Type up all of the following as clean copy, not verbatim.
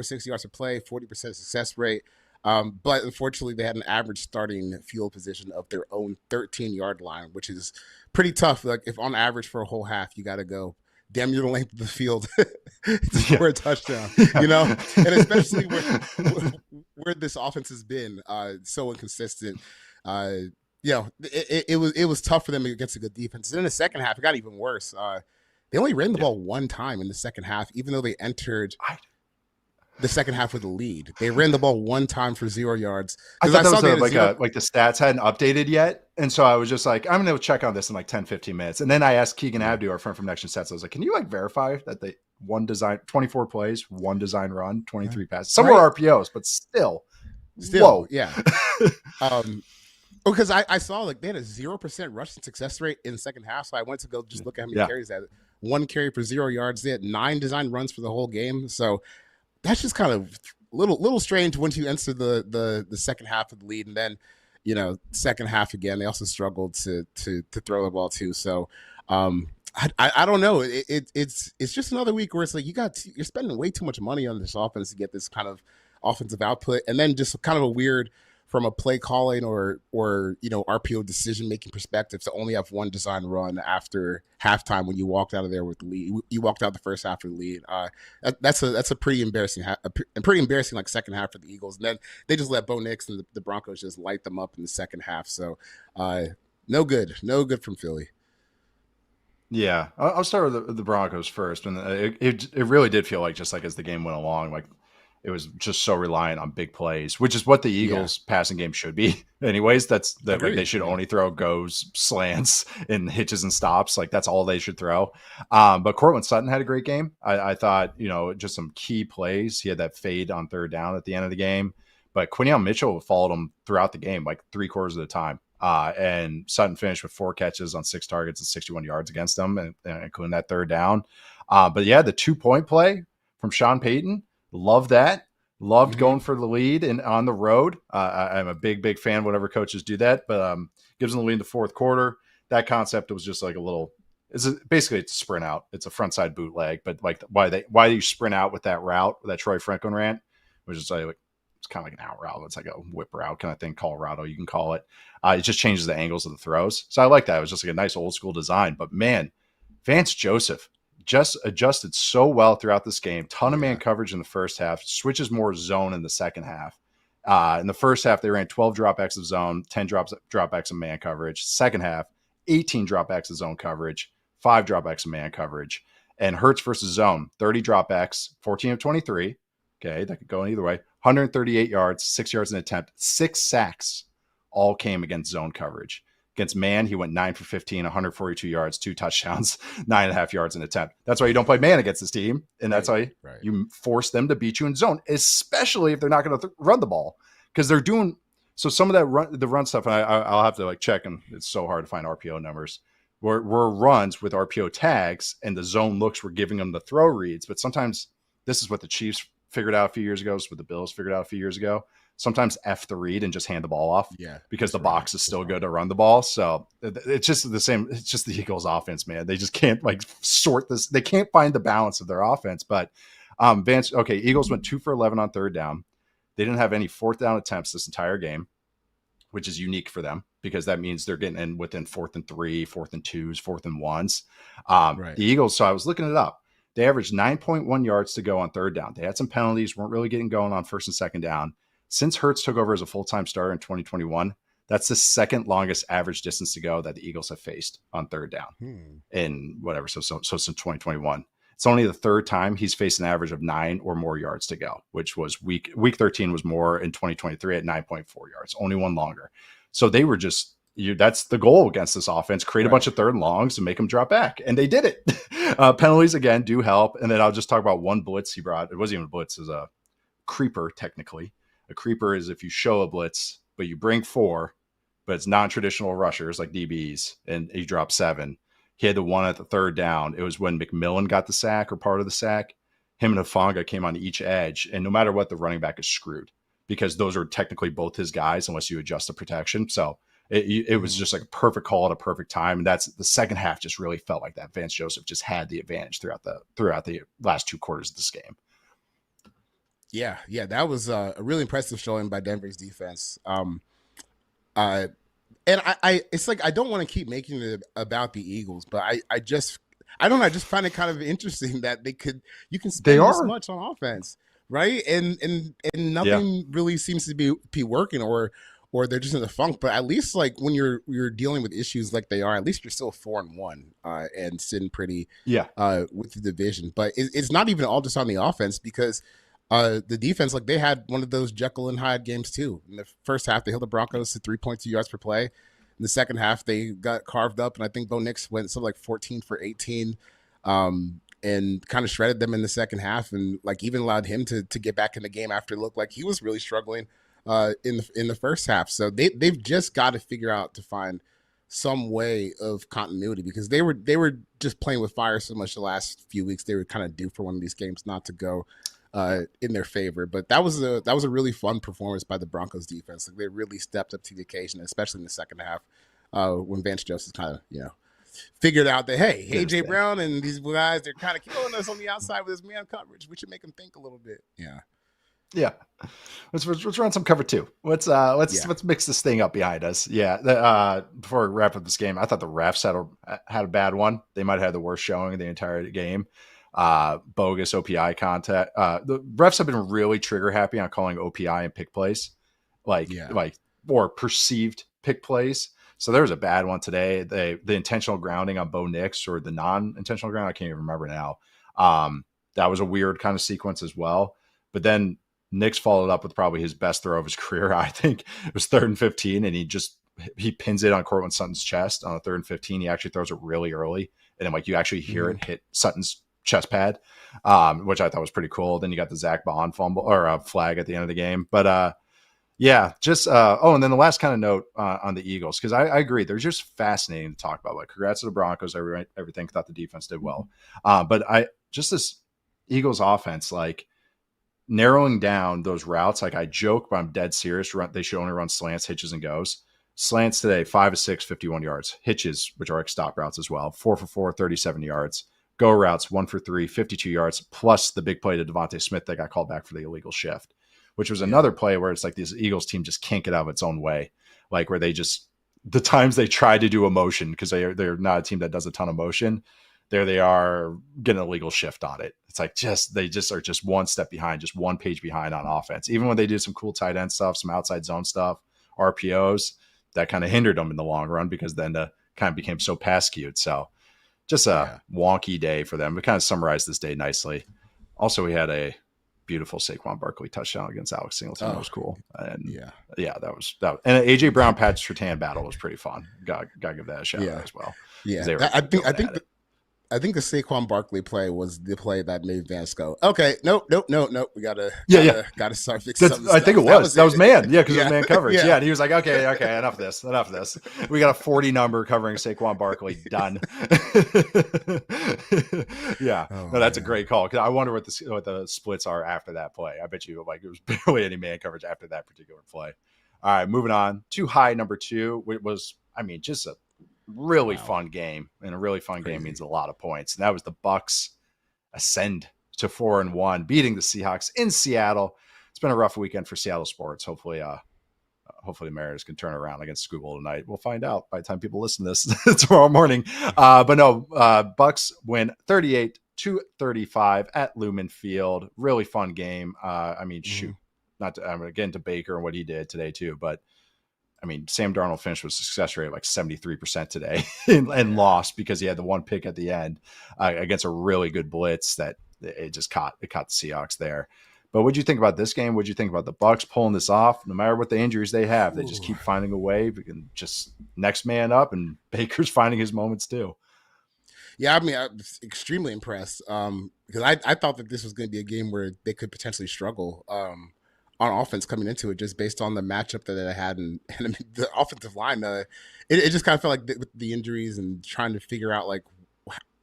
60 yards per play, 40% success rate. But unfortunately, they had an average starting field position of their own 13-yard line, which is pretty tough. Like if on average for a whole half, you got to go damn near the length of the field to score a touchdown, and especially where this offense has been so inconsistent. It was tough for them against a good defense. And in the second half, it got even worse. They only ran the ball one time in the second half, even though they entered the second half with a lead. They ran the ball one time for 0 yards. I thought that was like the stats hadn't updated yet. And so I was just like, I'm going to check on this in like 10, 15 minutes. And then I asked Keegan Abdu, our friend from Next Gen Stats, I was like, can you like verify that they one design, 24 plays, one design run, 23 passes? Some were RPOs, but still. Whoa. Yeah. Because I saw like they had a 0% rushing success rate in the second half. So I went to go just look at how many carries they had. 1 carry for 0 yards. They had 9 design runs for the whole game. So that's just kind of little strange once you enter the second half of the lead. And then, second half again, they also struggled to throw the ball too. So I don't know. It's just another week where it's like you're spending way too much money on this offense to get this kind of offensive output. And then just kind of a weird from a play calling or RPO decision making perspective to only have 1 design run after halftime when you walked out of there with the lead. You walked out the first half of the lead. That's a pretty embarrassing like second half for the Eagles. And then they just let Bo Nix and the Broncos just light them up in the second half. So no good from Philly. Yeah, I'll start with the Broncos first, and it really did feel like just like as the game went along, like. It was just so reliant on big plays, which is what the Eagles passing game should be. Anyways, that's like they should only throw goes, slants, and hitches and stops. Like that's all they should throw. But Cortland Sutton had a great game. I thought, just some key plays. He had that fade on third down at the end of the game. But Quinion Mitchell followed him throughout the game, like 3/4 of the time. And Sutton finished with 4 catches on 6 targets and 61 yards against them, and including that third down. But yeah, the 2-point play from Sean Payton. Love that. Loved going for the lead and on the road. I'm a big fan whenever coaches do that, but gives them the lead in the fourth quarter. That concept was just like basically it's a sprint out. It's a front side bootleg, but like why do you sprint out with that route that Troy Franklin ran, which is like it's kind of like an out route. It's like a whip route kind of thing. Colorado, you can call it. It just changes the angles of the throws. So I like that. It was just like a nice old school design. But man, Vance Joseph just adjusted so well throughout this game. Ton of man coverage in the first half, switches more zone in the second half. In the first half, they ran 12 dropbacks of zone, 10 dropbacks of man coverage. Second half, 18 dropbacks of zone coverage, 5 dropbacks of man coverage. And Hurts versus zone, 30 dropbacks, 14 of 23. Okay, that could go in either way. 138 yards, 6 yards an attempt, 6 sacks all came against zone coverage. Against man, he went 9 for 15, 142 yards, 2 touchdowns, 9.5 yards an attempt. That's why you don't play man against this team. And that's why you force them to beat you in zone, especially if they're not going to run the ball. Because they're doing so some of that the run stuff, and I'll have to like check, and it's so hard to find RPO numbers. Were runs with RPO tags, and the zone looks were giving them the throw reads. But sometimes this is what the Chiefs figured out a few years ago. This is what the Bills figured out a few years ago. Sometimes F the read and just hand the ball off because the box is still good to run the ball. So it's just the same. It's just the Eagles offense, man. They just can't like sort this. They can't find the balance of their offense. But Eagles went 2 for 11 on third down. They didn't have any fourth down attempts this entire game, which is unique for them because that means they're getting in within 4th and 3, 4th and 2s, 4th and 1s. The Eagles, so I was looking it up. They averaged 9.1 yards to go on third down. They had some penalties, weren't really getting going on first and second down. Since Hurts took over as a full-time starter in 2021, that's the second longest average distance to go that the Eagles have faced on third down in whatever. So since 2021, it's only the third time he's faced an average of 9 or more yards to go, which was week 13 was more in 2023 at 9.4 yards, only one longer. So they were just, that's the goal against this offense, create a bunch of third and longs and make them drop back. And they did it. Penalties again do help. And then I'll just talk about one blitz he brought. It wasn't even a blitz, it was a creeper technically. A creeper is if you show a blitz, but you bring 4, but it's non-traditional rushers like DBs, and you drop 7. He had the one at the third down. It was when McMillan got the sack or part of the sack. Him and Hufanga came on each edge, and no matter what, the running back is screwed because those are technically both his guys unless you adjust the protection. So it was just like a perfect call at a perfect time. And that's the second half just really felt like that. Vance Joseph just had the advantage throughout the last 2 quarters of this game. Yeah, that was a really impressive showing by Denver's defense. Uh, and I it's like I don't want to keep making it about the Eagles, but I don't know. I just find it kind of interesting that you can They spend this are. much on offense, right? And Yeah. nothing really seems to be working, or they're just in the funk. But at least like when you're dealing with issues like they are, at least you're still 4-1 and sitting pretty Yeah. with the division. But it's not even all just on the offense because the defense, like they had one of those Jekyll and Hyde games too. In the first half, they held the Broncos to 3.2 yards per play. In the second half, they got carved up, and I think Bo Nix went something like 14 for 18, and kind of shredded them in the second half, and like even allowed him to get back in the game after it looked like he was really struggling in the first half. So they've just got to figure out to find some way of continuity because they were just playing with fire so much the last few weeks. They were kind of due for one of these games not to go in their favor. But that was a really fun performance by the Broncos defense. Like they really stepped up to the occasion, especially in the second half when Vance Joseph kind of figured out that hey, AJ Brown and these guys, they're kind of killing us on the outside with this man coverage. We should make them think a little bit. Yeah. Let's run some cover two. Let's mix this thing up behind us. Yeah. Before we wrap up this game, I thought the refs had a bad one. They might have had the worst showing of the entire game. Bogus OPI contact. The refs have been really trigger happy on calling OPI and pick plays, or perceived pick plays. So there was a bad one today. The intentional grounding on Bo Nix or the non-intentional ground, I can't even remember now. That was a weird kind of sequence as well. But then Nix followed up with probably his best throw of his career. I think it was 3rd and 15, and he pins it on Cortland Sutton's chest on a 3rd and 15. He actually throws it really early, and then you actually hear it hit Sutton's chest pad, which I thought was pretty cool. Then you got the Zach Bond fumble or flag at the end of the game. But and then the last kind of note on the Eagles, because I agree, they're just fascinating to talk about. Like, congrats to the Broncos, everything. Thought the defense did well, but this Eagles offense, like narrowing down those routes. Like I joke, but I'm dead serious. They should only run slants, hitches, and goes. Slants today, 5 of 6, 51 yards. Hitches, which are stop routes as well, 4 for 4, 37 yards. Go routes, 1 for 3, 52 yards, plus the big play to Devontae Smith that got called back for the illegal shift, which was another play where it's like this Eagles team just can't get out of its own way. Like where the times they try to do a motion, because they're not a team that does a ton of motion, there they are getting an illegal shift on it. It's like they are just one step behind, just one page behind on offense. Even when they do some cool tight end stuff, some outside zone stuff, RPOs, that kind of hindered them in the long run because then the kind of became so pass skewed. So just a wonky day for them. We kind of summarized this day nicely. Also, we had a beautiful Saquon Barkley touchdown against Alex Singleton. That was cool. And that was. And an AJ Brown Pat Surtain battle was pretty fun. Got to give that a shout out as well. Yeah, I think the Saquon Barkley play was the play that made Vance go, okay, nope. We gotta start fixing something. I think it was. That was man. Yeah, because it was man coverage. Yeah. And he was like, okay, enough of this. We got a 40 number covering Saquon Barkley. Done. Yeah. That's a great call. Because I wonder what the splits are after that play. I bet you it was barely any man coverage after that particular play. All right, moving on. Too high, number 2, which was, just a really fun game, and a really fun game means a lot of points. And that was the Bucs ascend to 4-1, beating the Seahawks in Seattle. It's been a rough weekend for Seattle sports. Hopefully the Mariners can turn around against Scooball tonight. We'll find out by the time people listen to this tomorrow morning. Bucs win 38-35 at Lumen Field. Really fun game. Shoot, not to, I'm getting to Baker and what he did today too, but Sam Darnold finished with a success rate of like 73% today and lost because he had the one pick at the end against a really good blitz that it caught the Seahawks there. But what'd you think about this game? What'd you think about the Bucs pulling this off? No matter what the injuries they have, they just keep finding a way. We can just next man up, and Baker's finding his moments too. Yeah, I was extremely impressed because I thought that this was going to be a game where they could potentially struggle on offense coming into it, just based on the matchup that they had, and the offensive line. It just kind of felt like with the injuries and trying to figure out like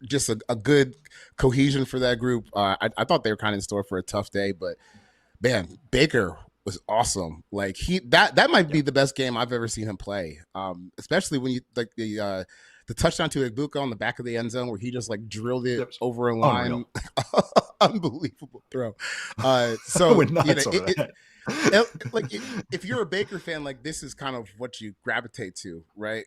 just a good cohesion for that group. I thought they were kind of in store for a tough day, but man, Baker was awesome. Like that might be the best game I've ever seen him play. Especially when you like the the touchdown to Ibuka on the back of the end zone where he just like drilled it over a Unreal. line. Unbelievable throw. So you know, if you're a Baker fan, like this is kind of what you gravitate to, right?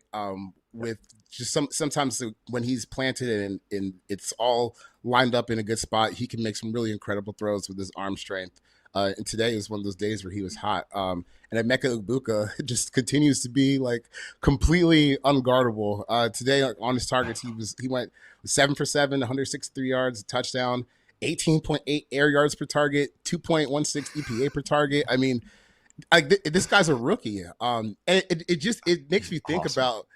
With just sometimes when he's planted and it's all lined up in a good spot, he can make some really incredible throws with his arm strength. And today is one of those days where he was hot. And Emeka Egbuka just continues to be like completely unguardable. Today on his targets, he went 7 for 7, 163 yards, a touchdown, 18.8 air yards per target, 2.16 EPA per target. I mean, this guy's a rookie. And it makes me think about,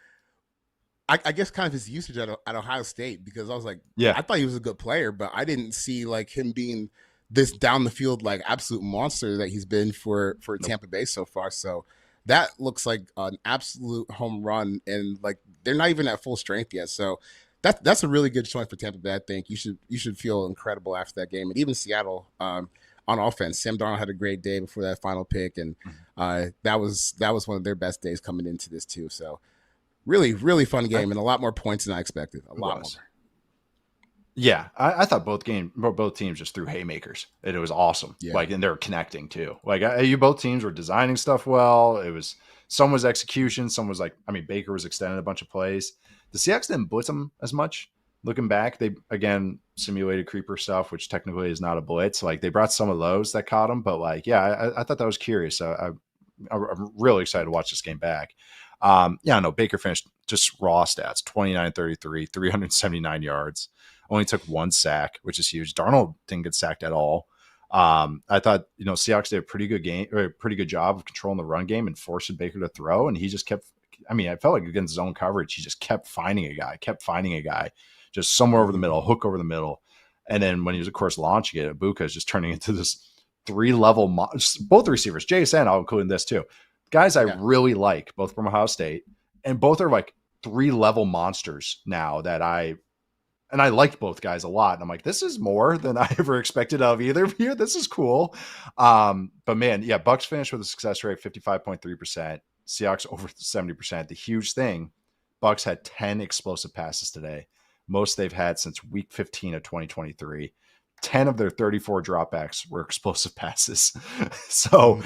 I guess, kind of his usage at Ohio State, because I was like, I thought he was a good player, but I didn't see like him being this down the field like absolute monster that he's been for Tampa Bay so far. So that looks like an absolute home run, and like they're not even at full strength yet. So that's a really good showing for Tampa Bay. I think you should feel incredible after that game. And even Seattle on offense, Sam Darnold had a great day before that final pick, and that was one of their best days coming into this too. So really, really fun game, and a lot more points than I expected. A lot more. Yeah, I thought both teams just threw haymakers. It was awesome. Yeah. Like, and they were connecting too. Like, both teams were designing stuff well. Some was execution, some was like, I mean, Baker was extending a bunch of plays. The Seahawks didn't blitz them as much. Looking back, they again simulated creeper stuff, which technically is not a blitz. Like, they brought some of those that caught them, but like, yeah, I thought that was curious. I'm really excited to watch this game back. Baker finished just raw stats: 29-33, 379 yards. Only took 1 sack, which is huge. Darnold didn't get sacked at all. I thought, Seahawks did a pretty good job of controlling the run game and forcing Baker to throw. And he just kept, I felt like against zone coverage, he just kept finding a guy just somewhere over the middle, hook over the middle. And then when he was, of course, launching it, Ibuka is just turning into this 3-level, both receivers, JSN, I'll include in this too. Guys I really like, both from Ohio State, and both are like 3-level monsters now that I liked both guys a lot. And I'm like, this is more than I ever expected of either of you. This is cool. But man, Bucs finished with a success rate 55.3%. Seahawks over 70%. The huge thing, Bucs had 10 explosive passes today, most they've had since week 15 of 2023. 10 of their 34 dropbacks were explosive passes. So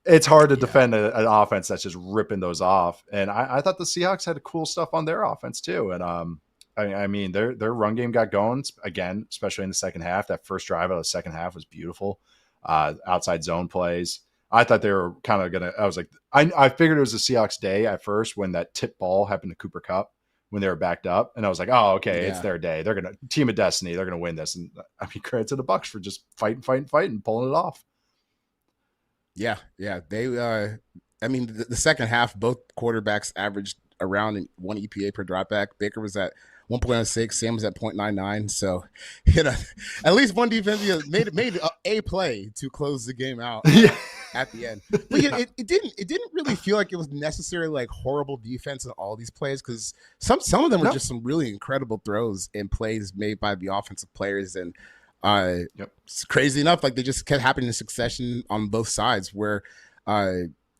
it's hard to defend an offense that's just ripping those off. And I thought the Seahawks had cool stuff on their offense too. And their run game got going again, especially in the second half. That first drive of the second half was beautiful. Outside zone plays. I thought they were kind of gonna. I was like, I figured it was a Seahawks day at first when that tip ball happened to Cooper Kupp when they were backed up, and I was like, oh, okay, it's their day. They're gonna team of destiny. They're gonna win this. And credit to the Bucs for just fighting, pulling it off. Yeah. They. The second half, both quarterbacks averaged around 1 EPA per dropback. Baker was at 1.06, Sam was at 0.99. So, at least one defense made a play to close the game out at the end. But it didn't really feel like it was necessarily like horrible defense in all these plays, because some of them were just some really incredible throws and plays made by the offensive players. And it's crazy enough, like they just kept happening in succession on both sides, where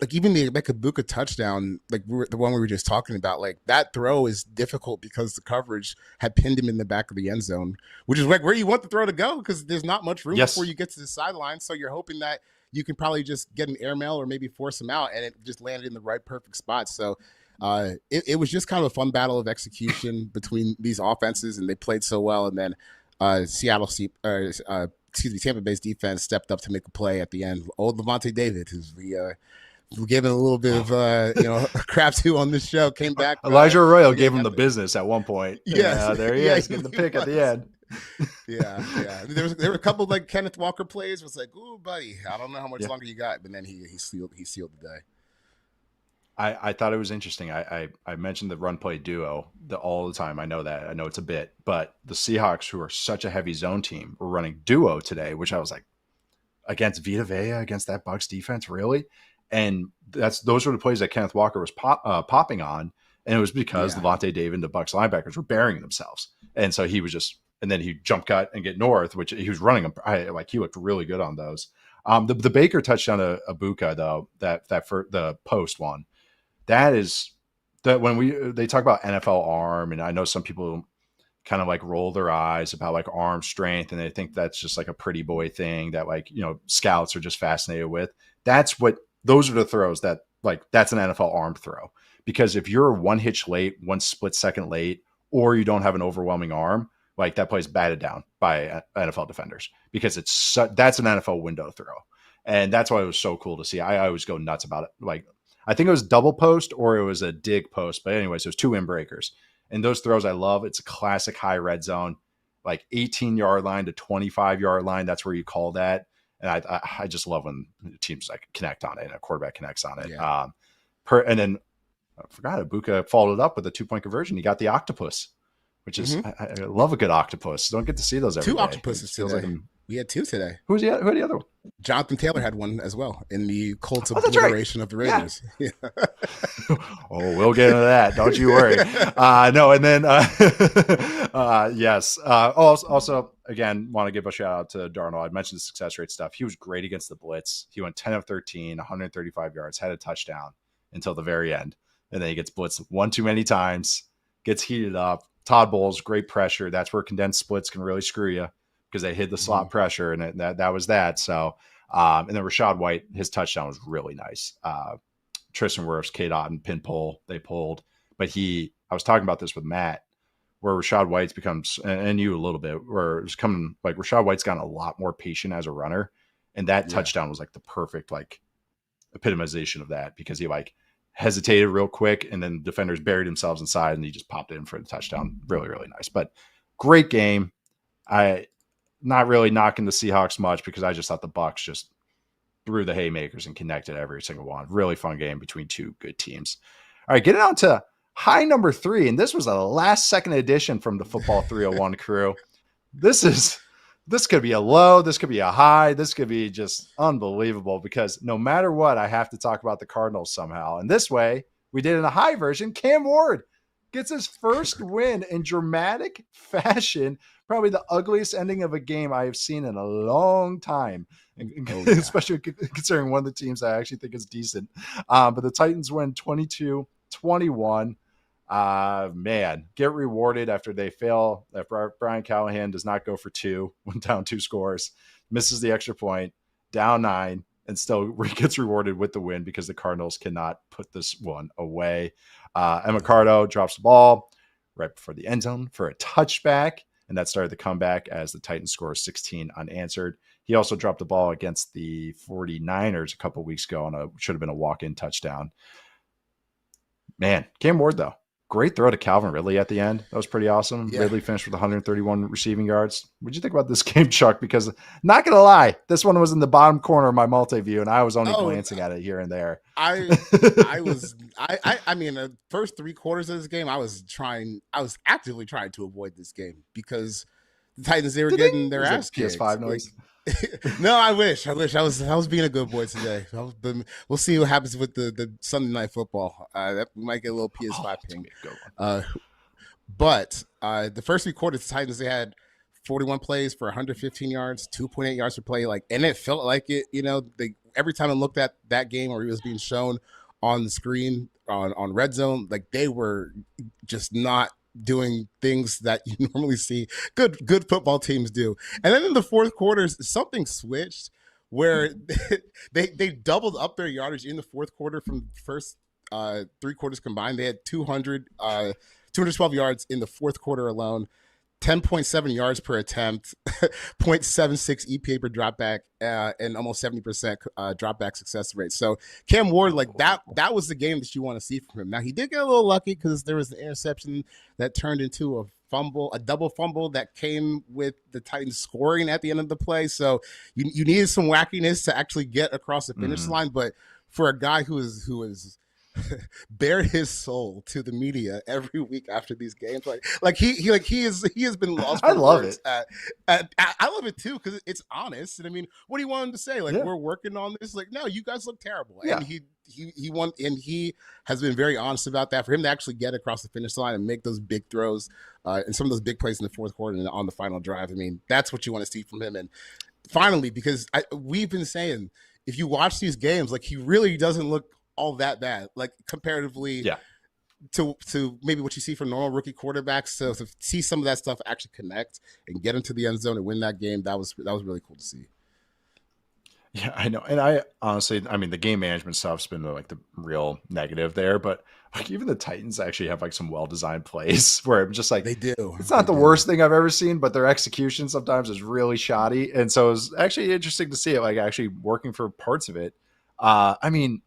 like even the Egbuka touchdown, like the one we were just talking about, like that throw is difficult because the coverage had pinned him in the back of the end zone, which is like where you want the throw to go, because there's not much room before you get to the sideline. So you're hoping that you can probably just get an airmail or maybe force him out, and it just landed in the right perfect spot. So it was just kind of a fun battle of execution between these offenses, and they played so well. And then Tampa Bay's defense stepped up to make a play at the end. Old Levante David, who's we're giving a little bit of crap to on this show, came back. Elijah Arroyo gave him the business at one point. There he is, getting the pick at the end. There were a couple of like Kenneth Walker plays. Was like, ooh, buddy, I don't know how much longer you got, but then he sealed the day. I thought it was interesting. I mentioned the run play duo all the time. I know that. I know it's a bit, but the Seahawks, who are such a heavy zone team, were running duo today, which I was like, against Vita Vea, against that Bucs defense, really? And those were the plays that Kenneth Walker was popping on, and it was because Levante David and the Bucs linebackers were burying themselves, and so he was just, and then he jump cut and get north, which he was running them. He looked really good on those. The Baker touchdown to Ibuka though, that for the post one, that is that when they talk about NFL arm, and I know some people kind of like roll their eyes about like arm strength, and they think that's just like a pretty boy thing that like, scouts are just fascinated with. Those are the throws that like, that's an NFL arm throw. Because if you're one hitch late, one split second late, or you don't have an overwhelming arm, like that play's batted down by NFL defenders, because that's an NFL window throw. And that's why it was so cool to see. I always go nuts about it. Like, I think it was double post or it was a dig post, but anyways, it was 2 in breakers. And those throws I love. It's a classic high red zone, like 18-yard line to 25-yard line. That's where you call that. And I just love when teams like connect on it and a quarterback connects on it. Yeah. And then I forgot Ibuka followed up with a 2-point conversion. He got the octopus, which is I love a good octopus. Don't get to see those every day. 2 octopuses today. We had 2 today. Who had the other one? Jonathan Taylor had one as well in the Colts obliteration of the Raiders. Yeah. Oh, we'll get into that. Don't you worry. No, and then yes. Also, again, want to give a shout out to Darnold. I mentioned the success rate stuff. He was great against the blitz. He went 10 of 13, 135 yards, had a touchdown until the very end, and then he gets blitzed one too many times, gets heated up. Todd Bowles, great pressure. That's where condensed splits can really screw you, because they hid the slot pressure, and that was that. So, and then Rachaad White, his touchdown was really nice. Tristan Wirfs, Kate Otten, pin pull, they pulled. But I was talking about this with Matt, where Rachaad White's becomes, and you a little bit, where it's coming, like Rachaad White's gotten a lot more patient as a runner. And that touchdown was like the perfect, like, epitomization of that, because he like hesitated real quick, and then defenders buried themselves inside, and he just popped it in for the touchdown. Really, really nice. But great game. Not really knocking the Seahawks much, because I just thought the Bucs just threw the haymakers and connected every single one. Really fun game between 2 good teams. All right, getting on to high number 3, and this was a last-second addition from the Football 301 crew. This could be a low, this could be a high, this could be just unbelievable, because no matter what, I have to talk about the Cardinals somehow. And this way, we did in a high version. Cam Ward gets his first win in dramatic fashion. Probably the ugliest ending of a game I have seen in a long time, especially considering one of the teams I actually think is decent. But the Titans win 22-21. Man, get rewarded after they fail. After Brian Callahan does not go for 2, went down 2 scores, misses the extra point, down 9, and still gets rewarded with the win, because the Cardinals cannot put this one away. Emma Cardo drops the ball right before the end zone for a touchback, and that started the comeback as the Titans score 16 unanswered. He also dropped the ball against the 49ers a couple weeks ago on should have been a walk-in touchdown. Man, Cam Ward, though, great throw to Calvin Ridley at the end. That was pretty awesome. Yeah. Ridley finished with 131 receiving yards. What'd you think about this game, Chuck? Because not going to lie, this one was in the bottom corner of my multi-view, and I was only glancing at it here and there. I mean, the first 3 quarters of this game, I was actively trying to avoid this game, because the Titans, they were getting their ass kicked. PS5 noise. No, I wish I was being a good boy today. We'll see what happens with the Sunday Night Football. We might get a little PS5 ping. But the first 3 quarters, the Titans, they had 41 plays for 115 yards, 2.8 yards per play. And it felt like it. Every time I looked at that game, or it was being shown on the screen on Red Zone, like, they were just not doing things that you normally see good football teams do. And then in the fourth quarter, something switched where they doubled up their yardage in the fourth quarter from the first 3 quarters combined. They had 212 yards in the fourth quarter alone, 10.7 yards per attempt, 0.76 EPA per dropback, and almost 70% dropback success rate. So Cam Ward, like, that was the game that you want to see from him. Now, he did get a little lucky, because there was an interception that turned into a double fumble that came with the Titans scoring at the end of the play. So you needed some wackiness to actually get across the finish line. But for a guy who is bared his soul to the media every week after these games, like he has been lost. I love it. I love it too, because it's honest. And I mean, what do you want him to say? Like, we're working on this. Like, no, you guys look terrible. Yeah. And he won, and he has been very honest about that. For him to actually get across the finish line and make those big throws and some of those big plays in the fourth quarter and on the final drive, I mean, that's what you want to see from him. And finally, because we've been saying, if you watch these games, like, he really doesn't look all that bad, like, comparatively. to maybe what you see from normal rookie quarterbacks. So to see some of that stuff actually connect and get into the end zone and win that game, that was really cool to see. Yeah, I know. And I honestly, I mean, the game management stuff's been like the real negative there, but like even the Titans actually have like some well-designed plays where I'm just like, they do. It's not the worst thing I've ever seen, but their execution sometimes is really shoddy. And so it was actually interesting to see it like actually working for parts of it. I mean,